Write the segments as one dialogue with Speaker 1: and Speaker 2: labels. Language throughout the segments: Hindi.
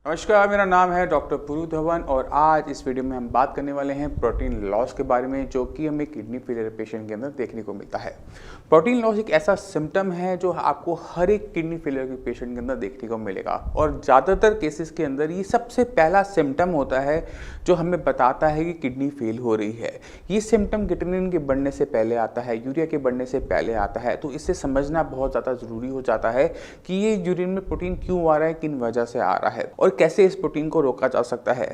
Speaker 1: नमस्कार, मेरा नाम है डॉक्टर पुरु धवन और आज इस वीडियो में हम बात करने वाले हैं प्रोटीन लॉस के बारे में, जो कि हमें किडनी फेलियर पेशेंट के अंदर देखने को मिलता है। प्रोटीन लॉस एक ऐसा सिम्टम है जो आपको हर एक किडनी फेलियर के पेशेंट के अंदर देखने को मिलेगा और ज़्यादातर केसेस के अंदर ये सबसे पहला सिम्टम होता है जो हमें बताता है कि किडनी फेल हो रही है। ये सिम्टम क्रिएटिनिन के बढ़ने से पहले आता है, यूरिया के बढ़ने से पहले आता है, तो इससे समझना बहुत ज़्यादा ज़रूरी हो जाता है कि ये यूरिन में प्रोटीन क्यों आ रहा है, किन वजह से आ रहा है और कैसे इस प्रोटीन को रोका जा सकता है।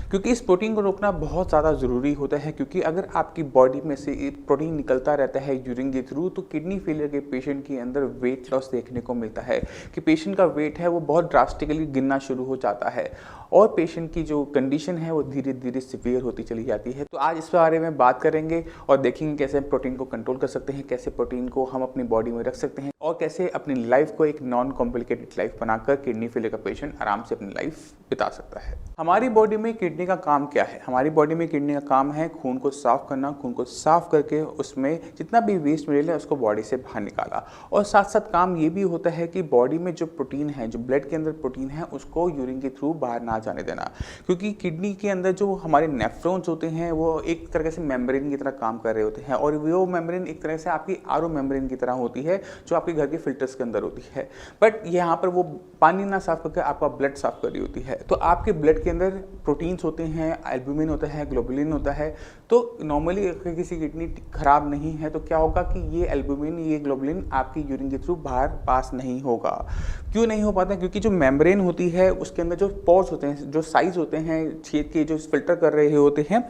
Speaker 1: क्योंकि इस प्रोटीन को रोकना बहुत ज़्यादा ज़रूरी होता है, क्योंकि अगर आपकी बॉडी में से प्रोटीन निकलता रहता है यूरिन के थ्रू, तो किडनी फेलियर के पेशेंट के अंदर वेट लॉस देखने को मिलता है कि पेशेंट का वेट है वो बहुत ड्रास्टिकली गिरना शुरू हो जाता है और पेशेंट की जो कंडीशन है वो धीरे धीरे सीवियर होती चली जाती है। तो आज इस बारे में बात करेंगे और देखेंगे कैसे हम प्रोटीन को कंट्रोल कर सकते हैं, कैसे प्रोटीन को हम अपनी बॉडी में रख सकते हैं और कैसे अपनी लाइफ को एक नॉन कॉम्प्लिकेटेड लाइफ बनाकर किडनी फेलियर का पेशेंट आराम से अपनी लाइफ बिता सकता है। हमारी बॉडी में किडनी का काम क्या है? हमारी बॉडी में किडनी का काम है खून को साफ करना, खून को साफ करके उसमें जितना भी वेस्ट मटेरियल है उसको बॉडी से बाहर निकाला, और साथ साथ काम ये भी होता है कि बॉडी में जो प्रोटीन है, जो ब्लड के अंदर प्रोटीन है, उसको यूरिन के थ्रू बाहर ना जाने देना। क्योंकि किडनी के अंदर जो हमारे नेफ्रॉन्स होते हैं वो एक तरह से मेम्ब्रेन की तरह काम कर रहे होते हैं, और वो मेम्ब्रेन एक तरह से आपकी आरओ मेम्ब्रेन की तरह होती है जो आपके घर के फिल्टर्स के अंदर होती है, बट यहाँ पर वो पानी ना साफ करके आपका ब्लड साफ कर रही होती है। तो आपके ब्लड के अंदर प्रोटीन्स होते हैं, एल्ब्यूमिन होता है, ग्लोबुलिन होता है। तो नॉर्मली अगर किसी किडनी खराब नहीं है तो क्या होगा कि ये एल्ब्यूमिन, ये ग्लोबुलिन आपकी यूरिन के थ्रू बाहर पास नहीं होगा। क्यों नहीं हो पाता? क्योंकि जो मेम्ब्रेन होती है उसके अंदर जो पोर्स होते हैं, जो साइज होते हैं छेद के, जो फिल्टर कर रहे होते हैं,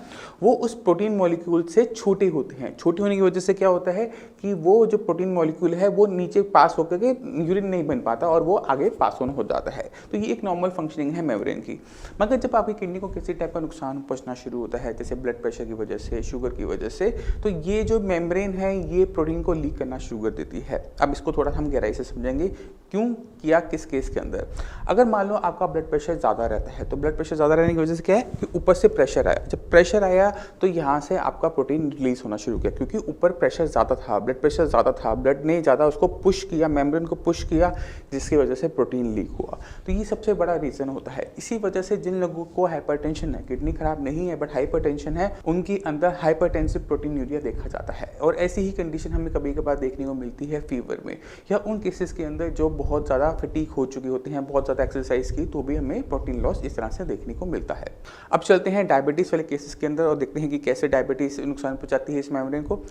Speaker 1: वो उस प्रोटीन मॉलिक्यूल से छोटे होते हैं। छोटे होने की वजह से क्या होता है कि वो जो प्रोटीन मॉलिक्यूल है वो नीचे पास होकर के यूरिन नहीं बन पाता और वो आगे पास ऑन हो जाता है। तो ये एक नॉर्मल फंक्शनिंग है मेम्ब्रेन की। मगर जब आपकी किडनी को किसी टाइप का नुकसान पहुंचना शुरू होता है, जैसे ब्लड प्रेशर की वजह से, शुगर की वजह से, तो ये जो मेम्ब्रेन है ये प्रोटीन को लीक करना शुरू कर देती है। अब इसको थोड़ा हम गहराई से समझेंगे क्यों किया, किस केस के अंदर। अगर मान लो आपका ब्लड प्रेशर ज़्यादा रहता है, तो ब्लड प्रेशर ज़्यादा रहने की वजह से क्या है कि ऊपर से प्रेशर आया। जब प्रेशर आया तो यहाँ से आपका प्रोटीन रिलीज होना शुरू किया, क्योंकि ऊपर प्रेशर ज़्यादा था, ब्लड प्रेशर ज़्यादा था, ब्लड ने ज़्यादा उसको पुश किया, मेम्ब्रेन को पुश किया, जिसकी वजह से प्रोटीन लीक हुआ। तो ये सबसे बड़ा रीज़न होता है। इसी वजह से जिन लोगों को हाइपरटेंशन है, किडनी खराब नहीं है बट हाइपरटेंशन है, उनके अंदर हाइपरटेंसिव प्रोटीन यूरिया देखा जाता है। और ऐसी ही कंडीशन हमें कभी कभार देखने को मिलती है फीवर में, या उन केसेस के अंदर जो बहुत ज़्यादा फटीक हो चुके होते हैं, बहुत ज़्यादा एक्सरसाइज की, तो भी हमें प्रोटीन लॉस इस तरह से देखने को मिलता है। अब चलते हैं डायबिटीज़ वाले केसेस के अंदर और देखते हैं कि कैसे डायबिटीज़ नुकसान पहुंचाती है इस मेम्ब्रेन को।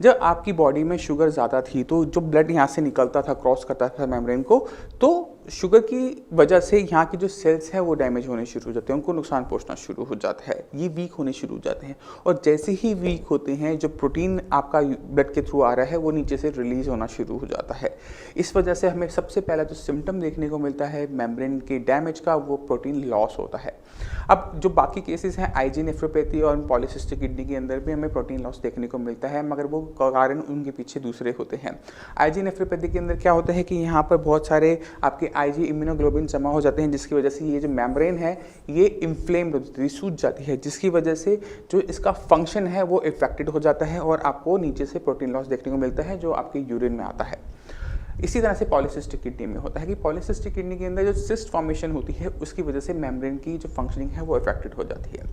Speaker 1: जब आपकी बॉडी में शुगर ज़्यादा थी तो जो ब्लड यहाँ से निकलता था, क्रॉस करता था मेम्ब्रेन को, तो शुगर की वजह से यहाँ की जो सेल्स हैं वो डैमेज होने शुरू हो जाते हैं, उनको नुकसान पहुंचना शुरू हो जाता है, ये वीक होने शुरू हो जाते हैं। और जैसे ही वीक होते हैं, जो प्रोटीन आपका ब्लड के थ्रू आ रहा है वो नीचे से रिलीज होना शुरू हो जाता है। इस वजह से हमें सबसे पहला जो सिम्टम देखने को मिलता है मेम्ब्रेन के डैमेज का, वो प्रोटीन लॉस होता है। अब जो बाकी केसेस हैं आईजी नेफ्रोपैथी और पॉलीसिस्टिक किडनी के अंदर भी हमें प्रोटीन लॉस देखने को मिलता है, मगर वो कारण उनके पीछे दूसरे होते हैं। आईजी नेफ्रोपैथी के अंदर क्या होता है कि यहाँ पर बहुत सारे आपके आईजी इम्यूनोग्लोबिन जमा हो जाते हैं, जिसकी वजह से ये जो मेम्ब्रेन है ये इन्फ्लेम्ड हो जाती है, सूज जाती है, जिसकी वजह से जो इसका फंक्शन है वो इफेक्टेड हो जाता है और आपको नीचे से प्रोटीन लॉस देखने को मिलता है जो आपके यूरिन में आता है। इसी तरह से पॉलीसिस्टिक किडनी में होता है कि पॉलीसिस्टिक किडनी के अंदर जो सिस्ट फॉर्मेशन होती है उसकी वजह से मेम्ब्रेन की जो फंक्शनिंग है वो इफेक्टेड हो जाती है।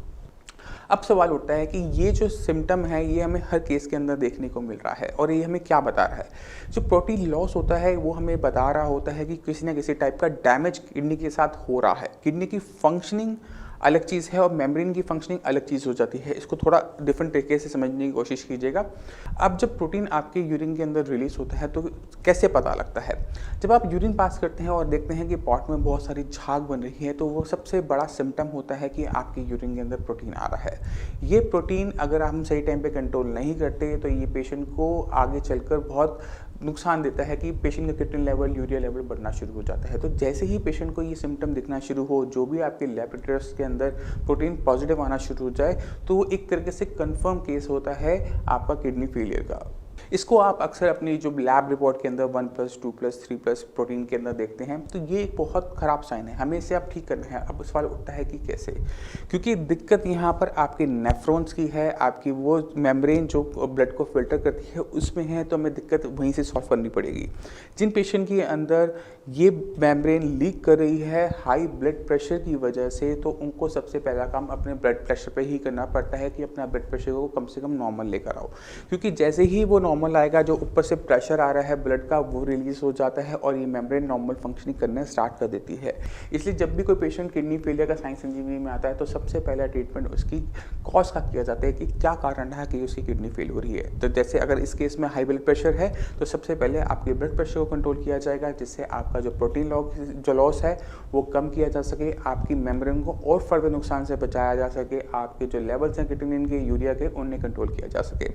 Speaker 1: अब सवाल उठता है कि ये जो सिम्टम है ये हमें हर केस के अंदर देखने को मिल रहा है और ये हमें क्या बता रहा है? जो प्रोटीन लॉस होता है वो हमें बता रहा होता है कि किसी न किसी टाइप का डैमेज किडनी के साथ हो रहा है। किडनी की फंक्शनिंग अलग चीज़ है और मेम्ब्रेन की फंक्शनिंग अलग चीज़ हो जाती है। इसको थोड़ा डिफरेंट तरीके से समझने की कोशिश कीजिएगा। अब जब प्रोटीन आपके यूरिन के अंदर रिलीज होता है तो कैसे पता लगता है? जब आप यूरिन पास करते हैं और देखते हैं कि पॉट में बहुत सारी झाग बन रही है, तो वो सबसे बड़ा सिम्टम होता है कि आपके यूरिन के अंदर प्रोटीन आ रहा है। ये प्रोटीन अगर हम सही टाइम पे कंट्रोल नहीं करते तो ये पेशेंट को आगे चलकर बहुत नुकसान देता है कि पेशेंट का क्रिएटिनिन लेवल, यूरिया लेवल बढ़ना शुरू हो जाता है। तो जैसे ही पेशेंट को ये सिम्टम दिखना शुरू हो, जो भी आपके लैबोरेटरीज के अंदर प्रोटीन पॉजिटिव आना शुरू हो जाए, तो वो एक तरीके से कंफर्म केस होता है आपका किडनी फेलियर का। इसको आप अक्सर अपनी जो लैब रिपोर्ट के अंदर 1+, 2+, 3+ प्रोटीन के अंदर देखते हैं, तो ये एक बहुत ख़राब साइन है, हमें इसे आप ठीक करना है। अब सवाल उठता है कि कैसे, क्योंकि दिक्कत यहाँ पर आपके नेफ्रॉन्स की है, आपकी वो मेम्ब्रेन जो ब्लड को फिल्टर करती है उसमें है, तो हमें दिक्कत वहीं से सॉल्व करनी पड़ेगी। जिन पेशेंट के अंदर ये मेम्ब्रेन लीक कर रही है हाई ब्लड प्रेशर की वजह से, तो उनको सबसे पहला काम अपने ब्लड प्रेशर पे ही करना पड़ता है कि अपना ब्लड प्रेशर को कम से कम नॉर्मल लेकर आओ, क्योंकि जैसे ही वो नॉर्मल आएगा, जो ऊपर से प्रेशर आ रहा है ब्लड का वो रिलीज हो जाता है और ये मेम्ब्रेन नॉर्मल फंक्शनिंग करना स्टार्ट कर देती है। इसलिए जब भी कोई पेशेंट किडनी फेलियर का साइन संजीवनी में आता है, तो सबसे पहला ट्रीटमेंट उसकी कॉज का किया जाता है कि क्या कारण है कि उसकी किडनी फेल हो रही है। तो जैसे अगर इस केस में हाई ब्लड प्रेशर है, तो सबसे पहले आपके ब्लड प्रेशर को कंट्रोल किया जाएगा, जिससे आपका जो प्रोटीन लॉस है वो कम किया जा सके, आपकी मेम्ब्रेन को और फर्दर नुकसान से बचाया जा सके, आपके जो लेवल्स हैं क्रिएटिनिन के, यूरिया के, उन्हें कंट्रोल किया जा सके।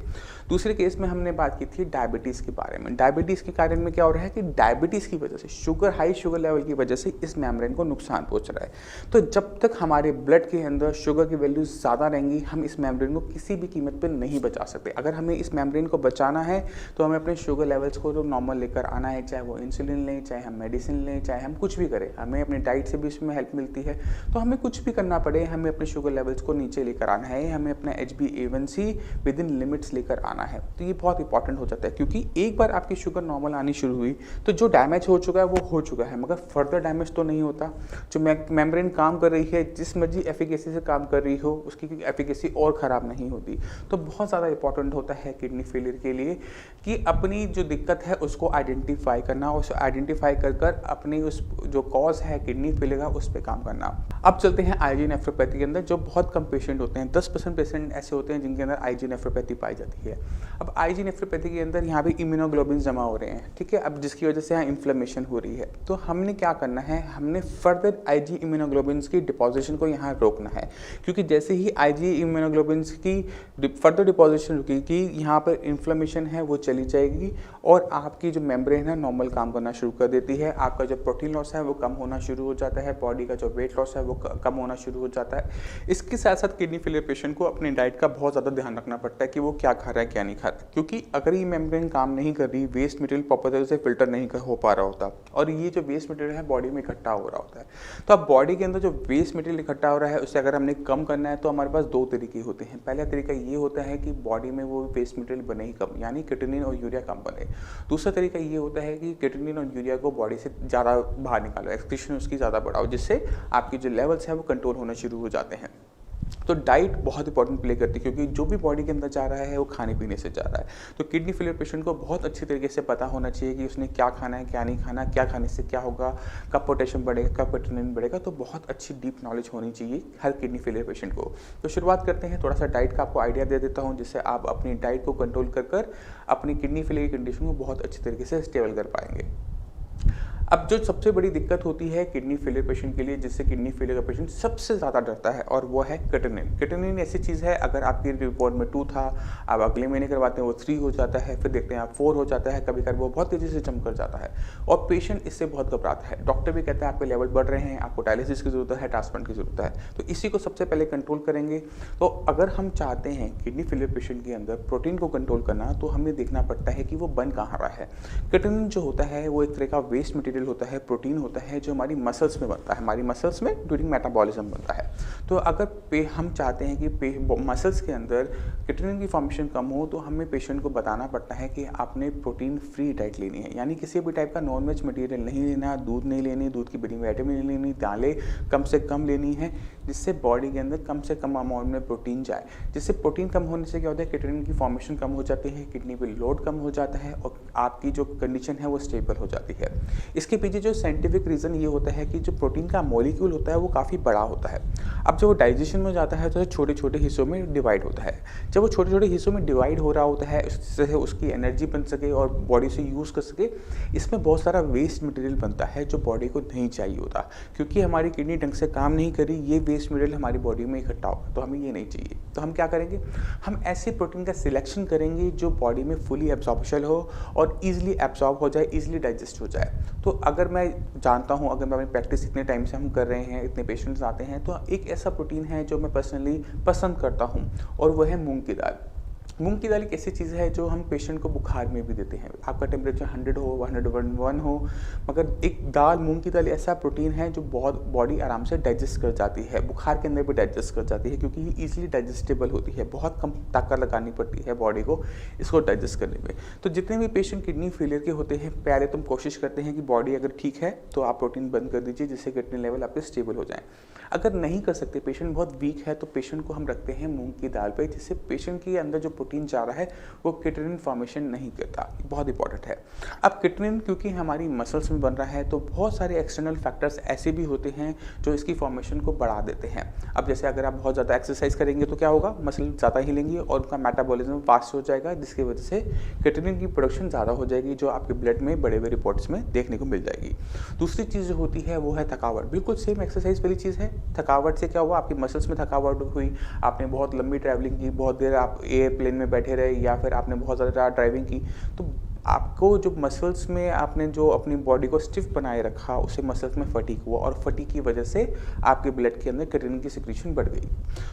Speaker 1: दूसरे केस में हमने बात की थी डायबिटीज़ के बारे में। डायबिटीज़ के कारण में क्या हो रहा है कि डायबिटीज़ की वजह से हाई शुगर लेवल की वजह से इस मेम्ब्रेन को नुकसान पहुंच रहा है। तो जब तक हमारे ब्लड के अंदर शुगर की वैल्यू ज़्यादा रहेंगी, हम इस मेम्ब्रेन को किसी भी कीमत पर नहीं बचा सकते। अगर हमें इस मेम्ब्रेन को बचाना है तो हमें अपने शुगर लेवल्स को तो नॉर्मल लेकर आना है, चाहे वो इंसुलिन लें, चाहे हम मेडिसिन लें, चाहे हम कुछ भी करें, हमें अपनी डाइट से भी इसमें हेल्प मिलती है। तो हमें कुछ भी करना पड़े, हमें अपने शुगर लेवल्स को नीचे लेकर आना है, हमें अपना HbA1c विद इन लिमिट्स लेकर आना है। तो ये बहुत इंपॉर्टेंट हो जाता है, क्योंकि एक बार आपकी शुगर नॉर्मल आनी शुरू हुई तो जो डैमेज हो चुका है वो हो चुका है, मगर फर्दर डैमेज तो नहीं होता। जो मेम्ब्रेन काम कर रही है, जिस मर्जी एफिकेसी से काम कर रही हो, उसकी एफिकेसी और ख़राब नहीं होती। तो बहुत ज़्यादा इंपॉर्टेंट होता है किडनी फेलियर के लिए कि अपनी जो दिक्कत है उसको आइडेंटिफाई करना, उसे आइडेंटिफाई कर अपनी उस जो कॉज है किडनी फेलियर का उस पर काम करना। अब चलते हैं आईजी नेफ्रोपैथी के अंदर, जो बहुत कम पेशेंट होते हैं, 10% पेशेंट ऐसे होते हैं जिनके अंदर आईजी नेफ्रोपैथी पाई जाती है। अब आईजी नेफ्रोपैथी के अंदर यहाँ भी इम्यूनोग्लोबिन जमा हो रहे हैं, ठीक है, अब जिसकी वजह से यहाँ इन्फ्लेमेशन हो रही है। तो हमने क्या करना है, हमने फर्दर आईजी इम्यूनोग्लोबिन की डिपोजिशन को यहाँ रोकना है, क्योंकि जैसे ही आईजी इम्यूनोग्लोबिन की फर्दर डिपोजिशन रुकेगी, यहाँ पर इन्फ्लेमेशन है वो चली जाएगी और आपकी जो मेम्ब्रेन है नॉर्मल काम करना शुरू कर देती है। आपका जो प्रोटीन लॉस है वो कम होना शुरू हो जाता है, बॉडी का जो वेट लॉस है वो कम होना शुरू हो जाता है। इसके साथ साथ किडनी फेलियर पेशेंट को अपनी डाइट का बहुत ज़्यादा ध्यान रखना पड़ता है कि वो क्या खा रहा है क्या नहीं खा रहा है, क्योंकि अगर ये मेम्ब्रेन काम नहीं कर रही, वेस्ट मटेरियल प्रॉपर तरह से फिल्टर नहीं हो पा रहा होता और ये जो वेस्ट मटेरियल है बॉडी में इकट्ठा हो रहा होता है। तो अब बॉडी के अंदर जो वेस्ट मटेरियल इकट्ठा हो रहा है उसे अगर हमने कम करना है तो हमारे पास दो तरीके होते हैं। पहला तरीका ये होता है कि बॉडी में वो वेस्ट मटेरियल बने ही कम, यानी क्रिएटिनिन और यूरिया कम बने। दूसरा तरीका ये होता है कि क्रिएटिनिन और यूरिया को बॉडी से ज़्यादा बाहर निकालो, एक्सक्रीशन उसकी ज़्यादा बढ़ाओ, जिससे आपकी जो लेवल्स है वो कंट्रोल होना शुरू हो जाते हैं। तो डाइट बहुत इंपॉर्टेंट प्ले करती है, क्योंकि जो भी बॉडी के अंदर जा रहा है वो खाने पीने से जा रहा है। तो किडनी फेलियर पेशेंट को बहुत अच्छी तरीके से पता होना चाहिए कि उसने क्या खाना है क्या नहीं खाना, क्या खाने से क्या होगा, कब पोटेशियम बढ़ेगा, कब क्रिएटिनिन बढ़ेगा। तो बहुत अच्छी डीप नॉलेज होनी चाहिए हर किडनी फेलियर पेशेंट को। तो शुरुआत करते हैं, थोड़ा सा डाइट का आपको आइडिया दे देता हूँ, जिससे आप अपनी डाइट को कंट्रोल कर अपनी किडनी फेलियर की कंडीशन को बहुत अच्छी तरीके से स्टेबल कर पाएंगे। अब जो सबसे बड़ी दिक्कत होती है किडनी फेलियर पेशेंट के लिए, जिससे किडनी फेलियर का पेशेंट सबसे ज़्यादा डरता है, और वो है क्रिएटिनिन। क्रिएटिनिन ऐसी चीज़ है, अगर आपकी रिपोर्ट में 2 था, आप अगले महीने करवाते हैं वो 3 हो जाता है, फिर देखते हैं आप 4 हो जाता है, कभी कभी वो बहुत तेज़ी से जंप कर जाता है और पेशेंट इससे बहुत घबराता है। डॉक्टर भी कहता है आपके लेवल बढ़ रहे हैं, आपको डायलिसिस की ज़रूरत है, ट्रांसप्लांट की ज़रूरत है। तो इसी को सबसे पहले कंट्रोल करेंगे। तो अगर हम चाहते हैं किडनी फेलियर पेशेंट के अंदर प्रोटीन को कंट्रोल करना, तो हमें देखना पड़ता है कि वो बन कहाँ रहा है। क्रिएटिनिन जो होता है वो एक तरह का वेस्ट मटेरियल होता है, प्रोटीन होता है जो हमारी मसल्स में बनता है, हमारी मसल्स में ड्यूरिंग मेटाबॉलिज्म बनता है। तो अगर हम चाहते हैं कि मसल्स के अंदर क्रिएटिनिन की फॉर्मेशन कम हो, तो हमें पेशेंट को बताना पड़ता है कि आपने प्रोटीन फ्री डाइट लेनी है, यानी किसी भी टाइप का नॉन वेज मटेरियल नहीं लेना, दूध नहीं लेनी, दूध की बनी विटामिन नहीं लेनी, दालें कम से कम लेनी है, जिससे बॉडी के अंदर कम से कम अमाउंट में प्रोटीन जाए। जिससे प्रोटीन कम होने से क्या होता है, क्रिएटिनिन की फॉर्मेशन कम हो जाती है, किडनी पे लोड कम हो जाता है और आपकी जो कंडीशन है वो स्टेबल हो जाती है। इसके पीछे जो साइंटिफिक रीज़न ये होता है कि जो प्रोटीन का मॉलिक्यूल होता है वो काफ़ी बड़ा होता है। अब जब वो डाइजेशन में जाता है तो छोटे छोटे हिस्सों में डिवाइड होता है। जब वो छोटे छोटे हिस्सों में डिवाइड हो रहा होता है, इससे उसकी एनर्जी बन सके और बॉडी से यूज़ कर सके, इसमें बहुत सारा वेस्ट मटेरियल बनता है जो बॉडी को नहीं चाहिए होता। क्योंकि हमारी किडनी ढंग से काम नहीं करी, ये वेस्ट मटेरियल हमारी बॉडी में इकट्ठा होगा, तो हमें ये नहीं चाहिए। तो हम क्या करेंगे, हम ऐसे प्रोटीन का सिलेक्शन करेंगे जो बॉडी में फुली एब्जॉर्प्शन हो और ईजिली एब्जॉर्ब हो जाए, ईजिली डाइजेस्ट हो जाए। तो अगर मैं जानता हूँ, अगर मैं अपनी प्रैक्टिस इतने टाइम से हम कर रहे हैं, इतने पेशेंट्स आते हैं, तो एक ऐसा प्रोटीन है जो मैं पर्सनली पसंद करता हूँ और वह है मूंग की दाल। मूंग की दाल एक ऐसी चीज़ है जो हम पेशेंट को बुखार में भी देते हैं। आपका टेम्परेचर 100 हो, 101 हो, मगर एक दाल, मूंग की दाल ऐसा प्रोटीन है जो बहुत बॉडी आराम से डाइजेस्ट कर जाती है, बुखार के अंदर भी डाइजेस्ट कर जाती है, क्योंकि ये ईजिली डाइजेस्टेबल होती है। बहुत कम ताकत लगानी पड़ती है बॉडी को इसको डाइजेस्ट करने में। तो जितने भी पेशेंट किडनी फेलियर के होते हैं, पहले तुम कोशिश करते हैं कि बॉडी अगर ठीक है तो आप प्रोटीन बंद कर दीजिए, जिससे किडनी लेवल आपके स्टेबल हो जाए। अगर नहीं कर सकते, पेशेंट बहुत वीक है, तो पेशेंट को हम रखते हैं मूंग की दाल पे, जिससे पेशेंट के अंदर जो प्रोटीन जा रहा है वो किटनिन फॉर्मेशन नहीं करता। बहुत इंपॉर्टेंट है। अब किटनिन क्योंकि हमारी मसल्स में बन रहा है, तो बहुत सारे एक्सटर्नल फैक्टर्स ऐसे भी होते हैं जो इसकी फॉर्मेशन को बढ़ा देते हैं। अब जैसे अगर आप बहुत ज़्यादा एक्सरसाइज करेंगे तो क्या होगा, मसल ज़्यादा हिलेंगी और उनका मेटाबॉलिज्म फास्ट हो जाएगा, जिसकी वजह से किटनिन की प्रोडक्शन ज़्यादा हो जाएगी, जो आपके ब्लड में बड़े बड़े रिपोर्ट्स में देखने को मिल जाएगी। दूसरी चीज़ जो होती है वो है थकावट। बिल्कुल सेम एक्सरसाइज वाली चीज़ है। थकावट से क्या हुआ, आपकी मसल्स में थकावट हुई, आपने बहुत लंबी ट्रैवलिंग की, बहुत देर आप एयरप्लेन में बैठे रहे, या फिर आपने बहुत ज़्यादा ड्राइविंग की, तो आपको जो मसल्स में आपने जो अपनी बॉडी को स्टिफ बनाए रखा, उससे मसल्स में फटीक हुआ, और फटीक की वजह से आपके ब्लड के अंदर किटनिन की सिक्रीशन बढ़ गई।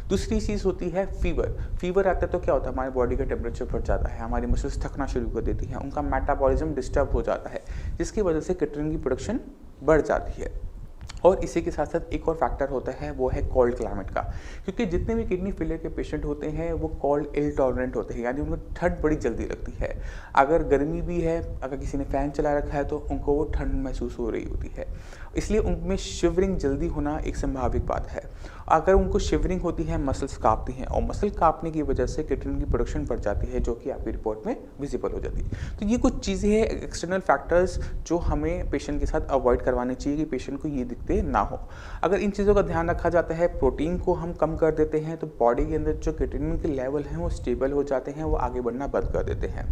Speaker 1: दूसरी चीज़ होती है फीवर। फीवर आता है तो क्या होता है, हमारी बॉडी का टेम्परेचर बढ़ जाता है, हमारी मसल्स थकना शुरू कर देती हैं, उनका मेटाबॉलिज्म डिस्टर्ब हो जाता है, जिसकी वजह से किटनिन की प्रोडक्शन बढ़ जाती है। और इसी के साथ साथ एक और फैक्टर होता है, वो है कोल्ड क्लाइमेट का। क्योंकि जितने भी किडनी फेलियर के पेशेंट होते हैं वो कोल्ड इल टॉलरेंट होते हैं, यानी उनको ठंड बड़ी जल्दी लगती है। अगर गर्मी भी है, अगर किसी ने फ़ैन चला रखा है, तो उनको वो ठंड महसूस हो रही होती है, इसलिए उनमें शिवरिंग जल्दी होना एक संभावित बात है। अगर उनको शिवरिंग होती है, मसल्स काँपती हैं, और मसल काँपने की वजह से किटनिन की प्रोडक्शन बढ़ जाती है, जो कि आपकी रिपोर्ट में विजिबल हो जाती है। तो ये कुछ चीज़ें हैं, एक्सटर्नल फैक्टर्स, जो हमें पेशेंट के साथ अवॉइड करवाने चाहिए कि पेशेंट को ये दिक्कतें ना हो। अगर इन चीज़ों का ध्यान रखा जाता है, प्रोटीन को हम कम कर देते हैं, तो बॉडी के अंदर जो किटनिन के लेवल हैं वो स्टेबल हो जाते हैं, वो आगे बढ़ना बंद कर देते हैं।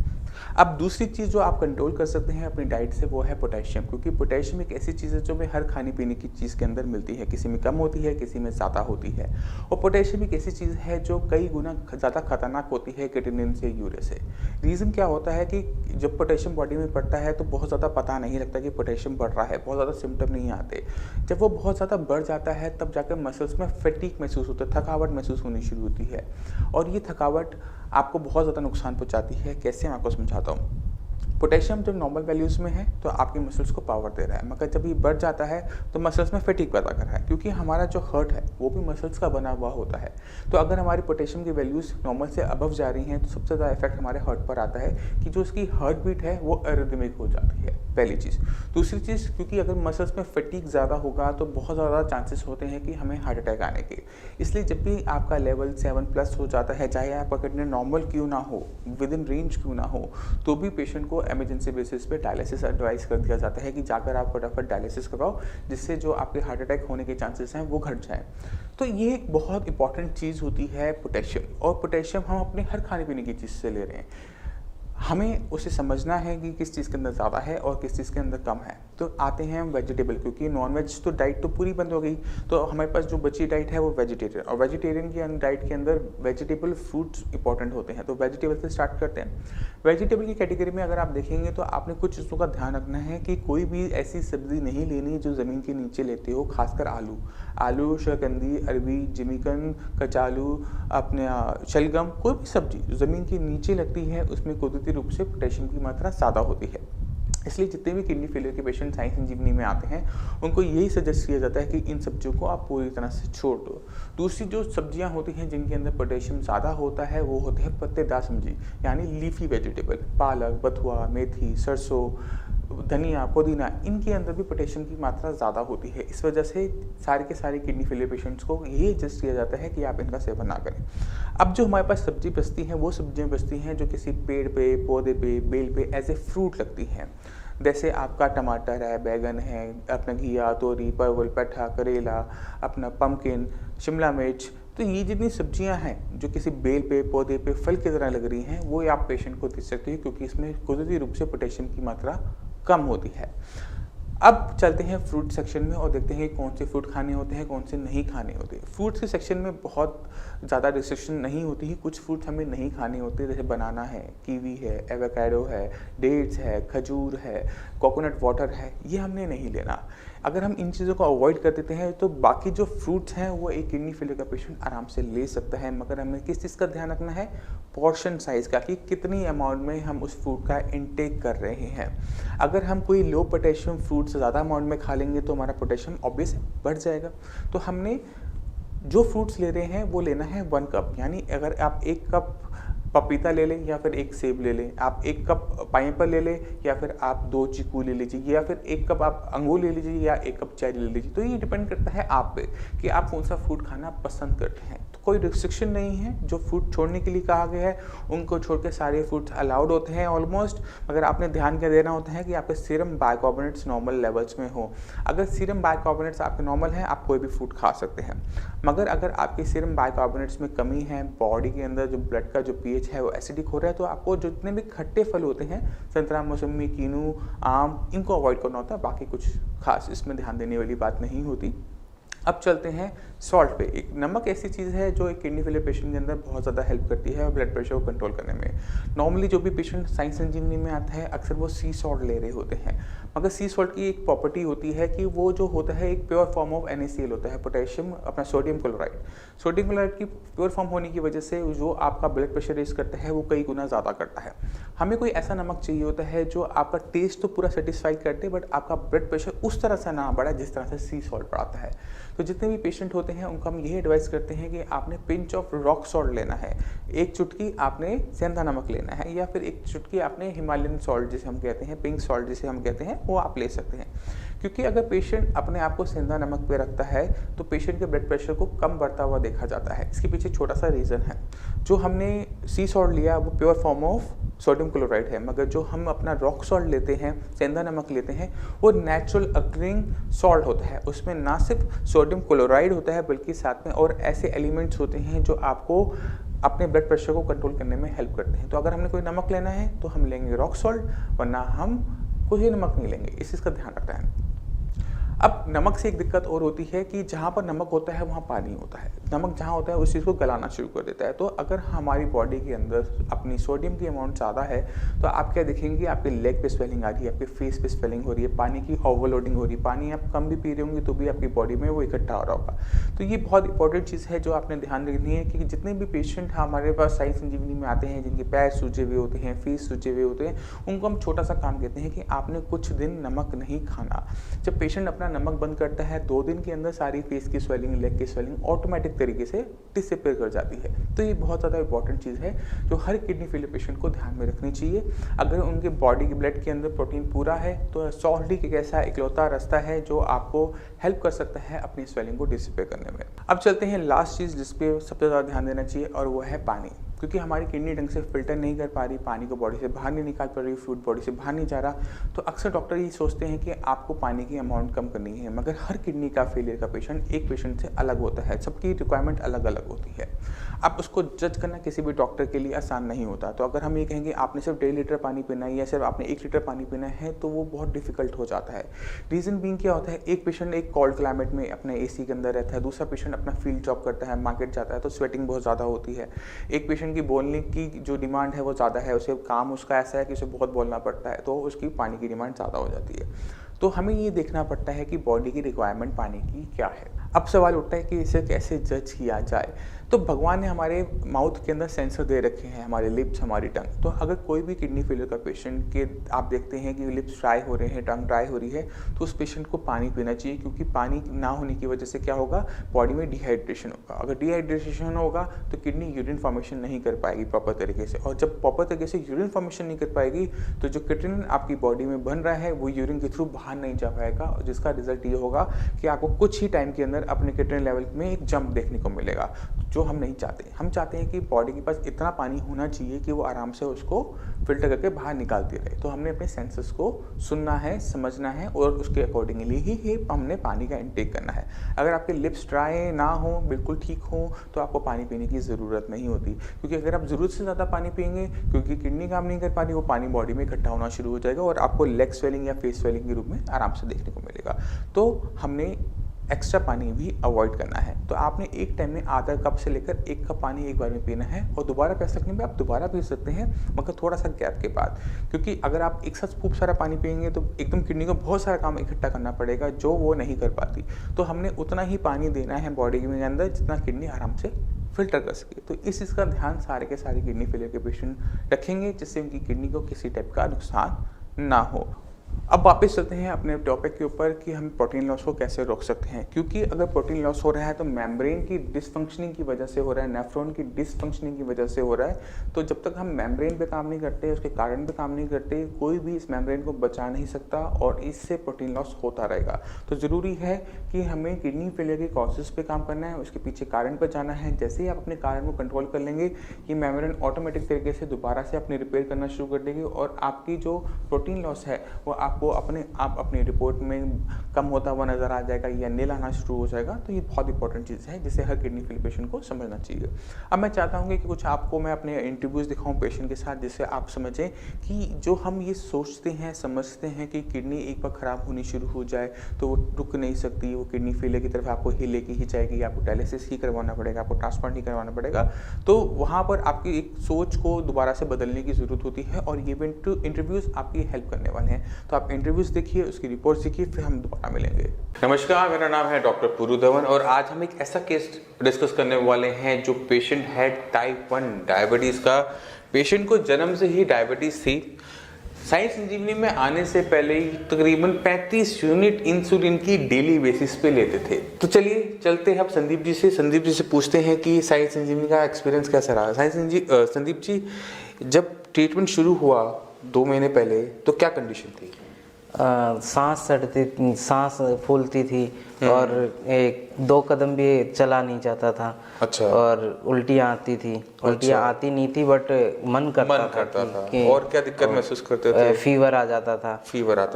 Speaker 1: अब दूसरी चीज़ जो आप कंट्रोल कर सकते हैं अपनी डाइट से, वो है पोटेशियम। क्योंकि पोटेशियम एक ऐसी चीज़ है जो हमें हर खाने पीने की चीज़ के अंदर मिलती है, किसी में कम होती है, किसी में ज़्यादा होती है। और पोटेशियम एक ऐसी चीज़ है जो कई गुना ज़्यादा खतरनाक होती है किटनिन से, यूरिया से। रीज़न क्या होता है कि जब पोटेशियम बॉडी में बढ़ता है तो बहुत ज़्यादा पता नहीं लगता कि पोटेशियम बढ़ रहा है, बहुत ज़्यादा सिम्टम नहीं आते। जब वो बहुत ज़्यादा बढ़ जाता है तब जाकर मसल्स में फटीग महसूस होता है, थकावट महसूस होनी शुरू होती है, और ये थकावट आपको बहुत ज़्यादा नुकसान पहुंचाती है। कैसे, मैं आपको समझाता हूँ। पोटेशियम जब नॉर्मल वैल्यूज़ में है तो आपकी मसल्स को पावर दे रहा है, मगर जब ये बढ़ जाता है तो मसल्स में फटीग पैदा कर रहा है, क्योंकि हमारा जो हार्ट है वो भी मसल्स का बना हुआ होता है। तो अगर हमारी पोटेशियम की वैल्यूज़ नॉर्मल से अबव जा रही हैं, तो सबसे ज़्यादा इफेक्ट हमारे हार्ट पर आता है कि जो उसकी हार्ट बीट है वो अरिदमिक हो जाती है, पहली चीज़। दूसरी चीज़, क्योंकि अगर मसल्स में फटीग ज़्यादा होगा तो बहुत ज़्यादा चांसेस होते हैं कि हमें हार्ट अटैक आने के। इसलिए जब भी आपका लेवल 7+ हो जाता है, चाहे आपका किडनी नॉर्मल क्यों ना हो, विद इन रेंज क्यों ना हो, तो भी पेशेंट को इमरजेंसी बेसिस पे डायलिसिस एडवाइस कर दिया जाता है कि जाकर आप फटाफट डायलिसिस करवाओ, जिससे जो आपके हार्ट अटैक होने के चांसेस हैं वो घट जाएं। तो ये एक बहुत इंपॉर्टेंट चीज़ होती है पोटेशियम, और पोटेशियम हम अपने हर खाने पीने की चीज़ से ले रहे हैं। हमें उसे समझना है कि किस चीज़ के अंदर ज़्यादा है और किस चीज़ के अंदर कम है। तो आते हैं वेजिटेबल, क्योंकि नॉन-वेज तो डाइट तो पूरी बंद हो गई, तो हमारे पास जो बची डाइट है वो वेजिटेरियन, और वेजिटेरियन की डाइट के अंदर वेजिटेबल फ्रूट्स इंपॉर्टेंट होते हैं। तो वेजिटेबल से स्टार्ट करते हैं। वेजिटेबल की कैटेगरी में अगर आप देखेंगे तो आपने कुछ चीज़ों का ध्यान रखना है कि कोई भी ऐसी सब्ज़ी नहीं लेनी जो ज़मीन के नीचे लेते हो, खासकर आलू, शकरकंदी, अरबी, जिमीकन, कचालू, अपने शलगम, कोई भी सब्जी जो ज़मीन के नीचे लगती है उसमें कुदरती रूप से पोटेशियम की मात्रा ज़्यादा होती है। इसलिए जितने भी किडनी फेलियर के पेशेंट साई संजीवनी में आते हैं, उनको यही सजेस्ट किया जाता है कि इन सब्जियों को आप पूरी तरह से छोड़ दो। दूसरी जो सब्जियां होती हैं जिनके अंदर पोटेशियम ज़्यादा होता है, वो होते हैं पत्तेदार सब्जी, यानी लीफी वेजिटेबल, पालक, बथुआ, मेथी, सरसों, धनिया, पुदीना, इनके अंदर भी पोटेशियम की मात्रा ज़्यादा होती है। इस वजह से सारे के सारे किडनी फेलियर पेशेंट्स को यही सजेस्ट किया जाता है कि आप इनका सेवन ना करें। अब जो हमारे पास सब्जी बचती हैं, वो सब्जियां बचती हैं जो किसी पेड़ पे, पौधे पे, बेल पे एज ए फ्रूट लगती हैं। जैसे आपका टमाटर है, बैगन है, अपना घिया, तोरी, परवल, पेठा, करेला, अपना पम्पकिन, शिमला मिर्च, तो ये जितनी सब्जियां हैं जो किसी बेल पे, पौधे पे फल की तरह लग रही हैं, वो आप पेशेंट को दे सकते हैं, क्योंकि इसमें कुदरती रूप से पोटेशियम की मात्रा कम होती है। अब चलते हैं फ्रूट सेक्शन में और देखते हैं कौन से फ्रूट खाने होते हैं, कौन से नहीं खाने होते। फ्रूट्स के सेक्शन में बहुत ज़्यादा रिस्ट्रिक्शन नहीं होती है। कुछ फ्रूट्स हमें नहीं खाने होते, जैसे बनाना है, कीवी है, एवोकाडो है, डेट्स है, खजूर है, कोकोनट वाटर है, ये हमने नहीं लेना। अगर हम इन चीज़ों को अवॉइड कर देते हैं तो बाकी जो फ्रूट्स हैं वो एक किडनी फेलियर का पेशेंट आराम से ले सकता है, मगर हमें किस चीज़ का ध्यान रखना है, पोर्शन साइज़ का, कि कितनी अमाउंट में हम उस फ्रूट का इनटेक कर रहे हैं। अगर हम कोई लो पोटेशियम फ्रूट से ज़्यादा अमाउंट में खा लेंगे तो हमारा पोटेशियम ऑब्वियस बढ़ जाएगा। तो हमने जो फ्रूट्स ले रहे हैं वो लेना है 1 कप, यानी अगर आप 1 कप पपीता ले लें या फिर 1 सेब ले लें, आप 1 कप पाइनएप्पल ले लें या फिर आप 2 चीकू ले लीजिए, या फिर 1 कप आप अंगूर ले लीजिए या 1 कप चेरी ले लीजिए। तो ये डिपेंड करता है आप पे कि आप कौन सा फ्रूट खाना पसंद करते हैं। तो कोई रिस्ट्रिक्शन नहीं है, जो फ्रूट छोड़ने के लिए कहा गया है उनको छोड़ के सारे फ्रूट्स अलाउड होते हैं ऑलमोस्ट, मगर आपने ध्यान क्या देना होता है कि आपके सीरम बाइकार्बोनेट्स नॉर्मल लेवल्स में हो। अगर सीरम बाइकार्बोनेट्स आपके नॉर्मल हैं, आप कोई भी फ्रूट खा सकते हैं, मगर अगर आपके सीरम बाइकार्बोनेट्स में कमी है, बॉडी के अंदर जो ब्लड का जो पीएच है वो एसिडिक हो रहा है, तो आपको जितने भी खट्टे फल होते हैं, संतरा, मौसमी, कीनू, आम, इनको अवॉइड करना होता है। बाकी कुछ खास इसमें ध्यान देने वाली बात नहीं होती। अब चलते हैं सॉल्ट पे। एक नमक ऐसी चीज़ है जो एक किडनी फेलियर पेशेंट के अंदर बहुत ज़्यादा हेल्प करती है ब्लड प्रेशर को कंट्रोल करने में। नॉर्मली जो भी पेशेंट साइंस इंजीनियरिंग में आता है अक्सर वो सी सॉल्ट ले रहे होते हैं, मगर सी सॉल्ट की एक प्रॉपर्टी होती है कि वो जो होता है एक प्योर फॉर्म ऑफ NaCl होता है, पोटेशियम अपना सोडियम क्लोराइड। सोडियम क्लोराइड की प्योर फॉर्म होने की वजह से जो आपका ब्लड प्रेशर रेज करता है वो कई गुना ज़्यादा करता है। हमें कोई ऐसा नमक चाहिए होता है जो आपका टेस्ट तो पूरा सेटिस्फाई करते, बट आपका ब्लड प्रेशर उस तरह से ना बढ़ा जिस तरह से सी सॉल्ट बढ़ाता है। तो जितने भी पेशेंट होते हैं उनको हम यही एडवाइस करते हैं कि आपने पिंच ऑफ रॉक सॉल्ट लेना है, 1 चुटकी आपने सेंधा नमक लेना है, या फिर 1 चुटकी आपने हिमालयन सॉल्ट जिसे हम कहते हैं, पिंक सॉल्ट जिसे हम कहते हैं, वो आप ले सकते हैं। क्योंकि अगर पेशेंट अपने आप को सेंधा नमक पे रखता है तो पेशेंट के ब्लड प्रेशर को कम बढ़ता हुआ देखा जाता है। इसके पीछे छोटा सा रीज़न है, जो हमने सी सॉल्ट लिया वो pure form of sodium chloride है, मगर जो हम अपना रॉक सॉल्ट लेते हैं, सेंधा नमक लेते हैं, वो नेचुरल अकरिंग सॉल्ट होता है। उसमें ना सिर्फ सोडियम क्लोराइड होता है बल्कि साथ में और ऐसे एलिमेंट्स होते हैं जो आपको अपने ब्लड प्रेशर को कंट्रोल करने में हेल्प करते हैं। तो अगर हमने कोई नमक लेना है तो हम लेंगे रॉक सॉल्ट, वरना हम कोई नमक नहीं लेंगे। इस चीज़ का ध्यान रखना है। अब नमक से एक दिक्कत और होती है कि जहाँ पर नमक होता है वहाँ पानी होता है। नमक जहाँ होता है उस चीज़ को गलाना शुरू कर देता है। तो अगर हमारी बॉडी के अंदर अपनी सोडियम की अमाउंट ज़्यादा है तो आप क्या देखेंगे, आपके लेग पे स्वेलिंग आ रही है, आपके फेस पे स्वेलिंग हो रही है, पानी की ओवरलोडिंग हो रही है। पानी आप कम भी पी रहे होंगे तो भी आपकी बॉडी में वो इकट्ठा हो रहा होगा। तो ये बहुत इंपॉर्टेंट चीज़ है जो आपने ध्यान रखनी है कि जितने भी पेशेंट हमारे पास साइंस इंजीनियरिंग में आते हैं, जिनके पैर सूजे हुए होते हैं, फेस सूजे हुए होते हैं, उनको हम छोटा सा काम कहते हैं कि आपने कुछ दिन नमक नहीं खाना। जब पेशेंट अपना नमक बंद करता है 2 दिन के अंदर सारी फेस की स्वेलिंग, लेग की स्वेलिंग ऑटोमेटिक तरीके से डिसअपीयर कर जाती है। तो ये बहुत ज़्यादा इंपॉर्टेंट चीज़ है जो हर किडनी फेलियर पेशेंट को ध्यान में रखनी चाहिए। अगर उनके बॉडी के ब्लड के अंदर प्रोटीन पूरा है तो सॉल्ट ही एक ऐसा इकलौता रास्ता है जो आपको हेल्प कर सकता है अपनी स्वेलिंग को डिसअपीयर करने में। अब चलते हैं लास्ट चीज़ जिस पे सबसे ज़्यादा ध्यान देना चाहिए, और वो है पानी। क्योंकि हमारी किडनी ढंग से फिल्टर नहीं कर पा रही, पानी को बॉडी से बाहर नहीं निकाल पा रही, फ्लूइड बॉडी से बाहर नहीं जा रहा, तो अक्सर डॉक्टर ये सोचते हैं कि आपको पानी की अमाउंट कम करनी है। मगर हर किडनी का फेलियर का पेशेंट एक पेशेंट से अलग होता है, सबकी रिक्वायरमेंट अलग अलग होती है। अब उसको जज करना किसी भी डॉक्टर के लिए आसान नहीं होता। तो अगर हम ये कहेंगे आपने सिर्फ 1.5 लीटर पानी पीना है या सिर्फ आपने 1 लीटर पानी पीना है, तो वो बहुत डिफिकल्ट हो जाता है। रीज़न बीइंग क्या होता है, एक पेशेंट एक कोल्ड क्लाइमेट में अपने AC के अंदर रहता है, दूसरा पेशेंट अपना फील्ड जॉब करता है, मार्केट जाता है, तो स्वेटिंग बहुत ज़्यादा होती है। एक पेशेंट की बोलने की जो डिमांड है वो ज़्यादा है, उसे काम उसका ऐसा है कि उसे बहुत बोलना पड़ता है, तो उसकी पानी की डिमांड ज़्यादा हो जाती है। तो हमें ये देखना पड़ता है कि बॉडी की रिक्वायरमेंट पानी की क्या है। अब सवाल उठता है कि इसे कैसे जज किया जाए। तो भगवान ने हमारे माउथ के अंदर सेंसर दे रखे हैं, हमारे लिप्स, हमारी टंग। तो अगर कोई भी किडनी फेलियर का पेशेंट के आप देखते हैं कि लिप्स ड्राई हो रहे हैं, टंग ड्राई हो रही है, तो उस पेशेंट को पानी पीना चाहिए। क्योंकि पानी ना होने की वजह से क्या होगा, बॉडी में डिहाइड्रेशन होगा। अगर डिहाइड्रेशन होगा तो किडनी यूरिन फॉर्मेशन नहीं कर पाएगी प्रॉपर तरीके से, और जब प्रॉपर तरीके से यूरिन फॉर्मेशन नहीं कर पाएगी तो जो क्रिएटिनिन आपकी बॉडी में बन रहा है वो यूरिन के थ्रू बाहर नहीं जा पाएगा, जिसका रिजल्ट ये होगा कि आपको कुछ ही टाइम के अंदर अपने क्रिएटिनिन लेवल में एक जंप देखने को मिलेगा, जो हम नहीं चाहते। हम चाहते हैं कि बॉडी के पास इतना पानी होना चाहिए कि वो आराम से उसको फिल्टर करके बाहर निकालती रहे। तो हमने अपने सेंसेस को सुनना है, समझना है, और उसके अकॉर्डिंगली ही हमने पानी का इंटेक करना है। अगर आपके लिप्स ड्राई ना हो, बिल्कुल ठीक हो, तो आपको पानी पीने की ज़रूरत नहीं होती। क्योंकि अगर आप ज़रूरत से ज़्यादा पानी पिएंगे, क्योंकि किडनी काम नहीं कर पा रही, वो पानी बॉडी में इकट्ठा होना शुरू हो जाएगा और आपको लेग स्वेलिंग या फेस स्वेलिंग के रूप में आराम से देखने को मिलेगा। तो हमने एक्स्ट्रा पानी भी अवॉइड करना है। तो आपने एक टाइम में आधा कप से लेकर 1 कप पानी एक बार में पीना है, और दोबारा प्यास लगने में आप दोबारा पी सकते हैं, मगर थोड़ा सा गैप के बाद, क्योंकि अगर आप एक साथ खूब सारा पानी पिएंगे तो एकदम किडनी को बहुत सारा काम इकट्ठा करना पड़ेगा जो वो नहीं कर पाती। तो हमने उतना ही पानी देना है बॉडी के अंदर जितना किडनी आराम से फिल्टर कर सके। तो इस चीज़ का ध्यान सारे के सारे किडनी फेलियर के पेशेंट रखेंगे, जिससे उनकी किडनी को किसी टाइप का नुकसान ना हो। अब वापस चलते हैं अपने टॉपिक के ऊपर कि हम प्रोटीन लॉस को कैसे रोक सकते हैं, क्योंकि अगर प्रोटीन लॉस हो रहा है तो मेम्ब्रेन की डिसफंक्शनिंग की वजह से हो रहा है, नेफ्रॉन की डिसफंक्शनिंग की वजह से हो रहा है। तो जब तक हम मेम्ब्रेन पे काम नहीं करते, उसके कारण पे काम नहीं करते, कोई भी इस मेम्ब्रेन को बचा नहीं सकता और इससे प्रोटीन लॉस होता रहेगा। तो ज़रूरी है कि हमें किडनी फेलियर के कॉजेज़ पे काम करना है, उसके पीछे कारण पर जाना है। जैसे ही आप अपने कारण को कंट्रोल कर लेंगे, ये मेम्ब्रेन ऑटोमेटिक तरीके से दोबारा से अपनी रिपेयर करना शुरू कर देगी, और आपकी जो प्रोटीन लॉस है वो आपको अपनी रिपोर्ट में कम होता हुआ नज़र आ जाएगा या नील आना शुरू हो जाएगा। तो ये बहुत इंपॉर्टेंट चीज़ है जिसे हर किडनी फेलियर पेशेंट को समझना चाहिए। अब मैं चाहता हूँ कि कुछ आपको मैं अपने इंटरव्यूज़ दिखाऊँ पेशेंट के साथ, जिससे आप समझें कि जो हम ये सोचते हैं समझते हैं कि किडनी एक बार ख़राब होनी शुरू हो जाए तो वो रुक नहीं सकती, वो किडनी फेलियर की तरफ आपको ही लेके ही जाएगी, आपको डायलिसिस ही करवाना पड़ेगा, आपको ट्रांसप्लांट ही करवाना पड़ेगा। तो वहाँ पर आपकी एक सोच को दोबारा से बदलने की ज़रूरत होती है, और ये इंटरव्यूज़ आपकी हेल्प करने वाले हैं। तो आप इंटरव्यूज़ देखिए, उसकी रिपोर्ट देखिए, फिर हम दोबारा मिलेंगे। नमस्कार, मेरा नाम है डॉक्टर पुरु धवन, और आज हम एक ऐसा केस डिस्कस करने वाले हैं जो पेशेंट है टाइप 1 डायबिटीज़ का। पेशेंट को जन्म से ही डायबिटीज़ थी। साई संजीवनी में आने से पहले ही तकरीबन 35 यूनिट इंसुलिन की डेली बेसिस पे लेते थे। तो चलिए चलते हैं अब संदीप जी से पूछते हैं कि साई संजीवनी का एक्सपीरियंस कैसा रहा। संदीप जी, जब ट्रीटमेंट शुरू हुआ 2 महीने पहले, तो क्या कंडीशन थी?
Speaker 2: सांस फूलती थी और 1-2 कदम भी चला नहीं जाता था।
Speaker 1: अच्छा।
Speaker 2: और उल्टियाँ आती थी। उल्टियाँ आती नहीं थी, बट मन करता था कि
Speaker 1: और क्या दिक्कत महसूस करते थे?
Speaker 2: फीवर आ जाता था,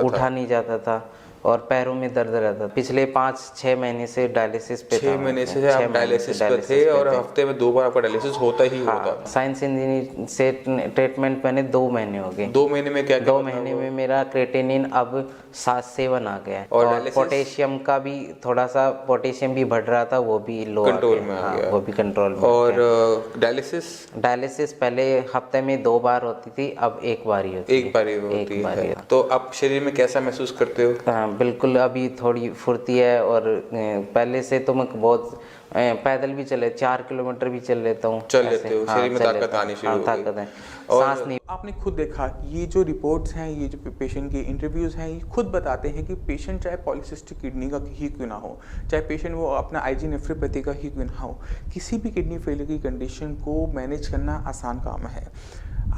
Speaker 2: उठा नहीं जाता था, और पैरों में दर्द रहता था। पिछले 5-6 महीने से डायलिसिस पे
Speaker 1: 6 महीने से आप डायलिसिस पे थे, और हफ्ते में 2 बार आपका डायलिसिस होता ही होता था।
Speaker 2: साइंस इंजीनियरिंग से ट्रीटमेंट मैंने 2 महीने हो गए।
Speaker 1: 2 महीने में क्या
Speaker 2: 2 महीने में मेरा क्रेटिनिन अब 7-7 आ गया है, और पोटेशियम का भी थोड़ा सा, पोटेशियम भी बढ़ रहा था, वो भी लो
Speaker 1: कंट्रोल में आ गया।
Speaker 2: वो भी कंट्रोल में।
Speaker 1: और डायलिसिस
Speaker 2: पहले हफ्ते में 2 बार होती थी, अब 1 बार ही होती है।
Speaker 1: 1 बार ही होती है। तो अब शरीर में कैसा महसूस करते हो?
Speaker 2: बिल्कुल, अभी थोड़ी फुर्ती है, और पहले से तो मैं बहुत पैदल भी 4 किलोमीटर भी चल लेता हूँ।
Speaker 1: चल लेते हो, शरीर में ताकत आनी शुरू हो गई।
Speaker 2: ताकत है,
Speaker 1: और
Speaker 2: सांस नहीं।
Speaker 1: आपने खुद देखा, ये जो रिपोर्ट्स हैं, ये जो पेशेंट के इंटरव्यूज़ हैं, ये खुद बताते हैं कि पेशेंट चाहे पॉलीसिस्टिक किडनी का ही क्यों ना हो, चाहे पेशेंट वो अपना आईजी नेफ्रोपैथी का ही क्यों ना हो, किसी भी किडनी फेलियर की कंडीशन को मैनेज करना आसान काम है।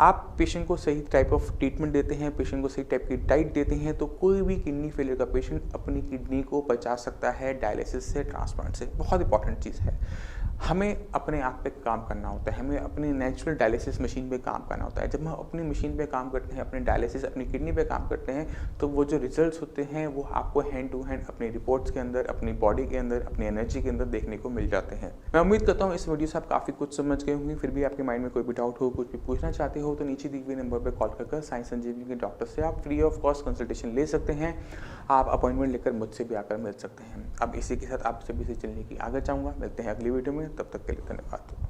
Speaker 1: आप पेशेंट को सही टाइप ऑफ ट्रीटमेंट देते हैं, पेशेंट को सही टाइप की डाइट देते हैं, तो कोई भी किडनी फेलियर का पेशेंट अपनी किडनी को बचा सकता है डायलिसिस से, ट्रांसप्लांट से। बहुत इंपॉर्टेंट चीज़ है। हमें अपने आप पे काम करना होता है, हमें अपनी नेचुरल डायलिसिस मशीन पे काम करना होता है। जब हम अपनी मशीन पे काम करते हैं, अपनी डायलिसिस अपनी किडनी पे काम करते हैं, तो वो जो रिजल्ट्स होते हैं वो आपको हैंड टू हैंड अपनी रिपोर्ट्स के अंदर, अपनी बॉडी के अंदर, अपनी एनर्जी के अंदर देखने को मिल जाते हैं। मैं उम्मीद करता हूँ इस वीडियो से आप काफ़ी कुछ समझ गए होंगे। फिर भी आपके माइंड में कोई भी डाउट हो, कुछ भी पूछना चाहते हो, तो नीचे दिए हुए नंबर पर कॉल कर साई संजीवनी के डॉक्टर से आप फ्री ऑफ कॉस्ट कंसल्टेशन ले सकते हैं। आप अपॉइंटमेंट लेकर मुझसे भी आकर मिल सकते हैं। अब इसी के साथ आप सभी से चलने की आगे चाहूँगा। मिलते हैं अगली वीडियो में, तब तक के लिए धन्यवाद।